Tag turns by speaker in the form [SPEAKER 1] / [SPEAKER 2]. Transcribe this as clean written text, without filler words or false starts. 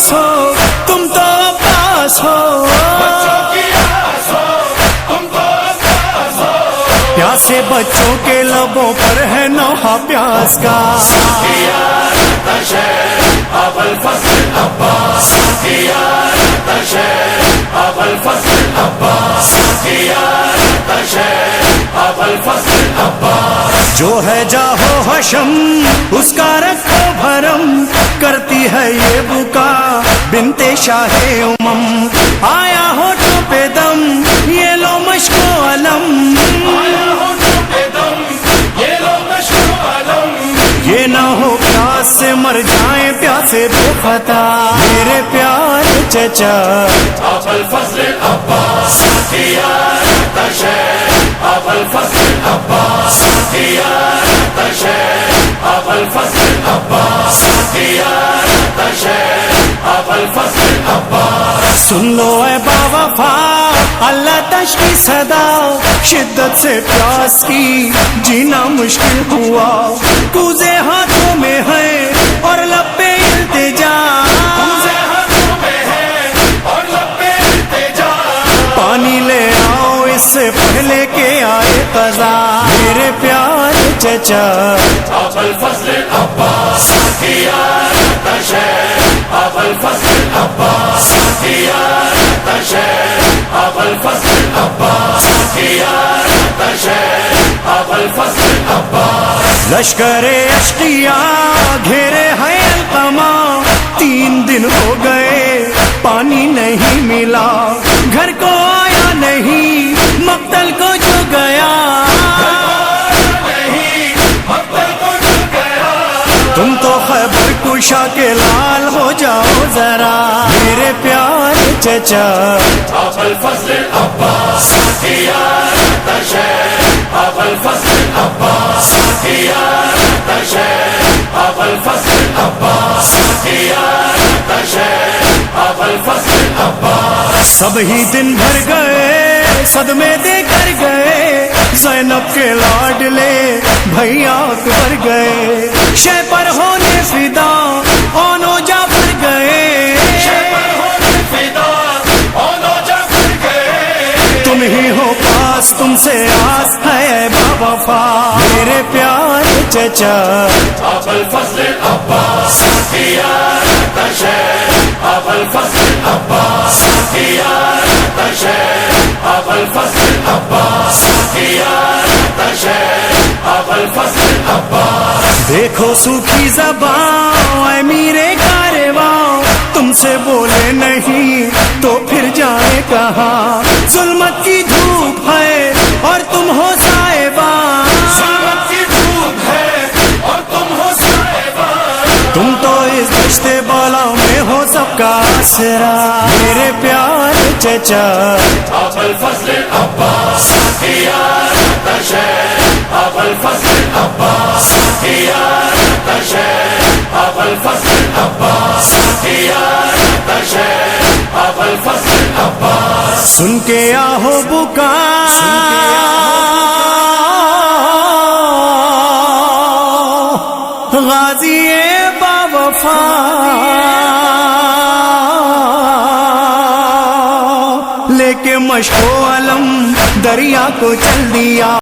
[SPEAKER 1] آس ہو تم تو عباس ہو، پیاسے بچوں کے لبوں پر ہے نوحہ پیاس کا، جو ہے جاہو حشم اس کا رکھو بھرم، کرتی ہے یہ بکا بنت شاہ امم، آیا ہونٹوں پہ دم یہ لو مشک و علم، یہ نہ ہو پیاس سے مر جائیں پیاسے بے خطا، میرے پیارے چچا
[SPEAKER 2] ابوالفضل العباس ابوالفضل العباس ابوالفضل العباس ابوالفضل العباس،
[SPEAKER 1] سن لو اے باوفا اللہ تشکی صدا، شدت سے پیاس کی جینا مشکل ہوا، کوزے ہاتھوں میں ہے اور لب پہ التجا، پانی لے آؤ اس سے پہلے کہ آئے قضا، میرے پیارے چچا
[SPEAKER 2] ابوالفضل العباس ابوالفضل العباس ابوالفضل العباس ابوالفضل العباس،
[SPEAKER 1] لشکر اشقیاء گھیرے ہے القما، 3 دن ہو گئے پانی نہیں ملا، گھر کو آیا نہیں مقتل کو جو گیا، تم تو خیبر کشا کے لال ہو جاؤ ذرا، میرے پیارے چچا
[SPEAKER 2] ابوالفضل العباس ابوالفضل العباس ابوالفضل العباس ابوالفضل العباس،
[SPEAKER 1] سب ہی دن بھر گئے صدمے دے کر گئے، زینب کے لاڈلے بھیا اکبر گئے، شہ پر ہونے فدا اونو جعفر گئے، تم ہی ہو پاس تم سے آس ہے باوفا، میرے پیارے چچا
[SPEAKER 2] ابوالفضل العباس ابوالفضل العباس ابوالفضل العباس ابوالفضل العباس،
[SPEAKER 1] دیکھو سوکھی زبان اے میرے کارواں، تم سے بولے نہیں تو پھر جائے کہاں، ظلمت کی دھوپ ہے اور تم ہو صاحبان، تم تو اس دشت بالا میں ہو سب کا آسرا، میرے پیارے چچا
[SPEAKER 2] ابوالفضل العباس ابوالفضل العباس ابوالفضل العباس ابوالفضل العباس،
[SPEAKER 1] سن کے آہو بکا غازی باوفا، لے کے مشک و علم دریا کو چل دیا۔